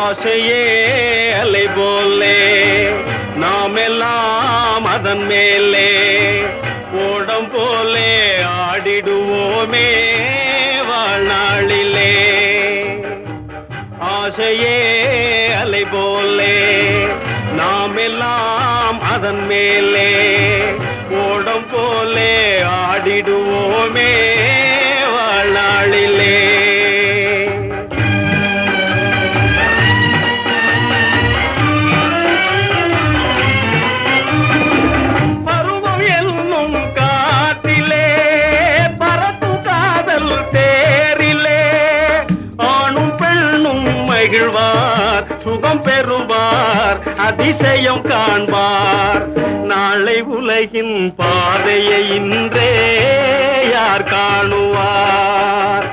ஆசையே அலை போலே நாம் எல்லாம் அதன் மேலே ஓடம் போலே ஆடிடுவோமே வாழ்நாளிலே. ஆசையே அலை போலே நாம் எல்லாம் அதன் மேலே ஓடம் போலே ஆடிடுவோமே வாழ்நாளிலே. பருவம் என்னும் காற்றிலே பறக்கும் காதல் தேரிலே ஆணும் பெண்ணும் மகிழ்வார் சுகம் பெறுவார் அதிசயம் காண்பார். நாளை உலகின் பாதையை இன்றே யார் காணுவார்?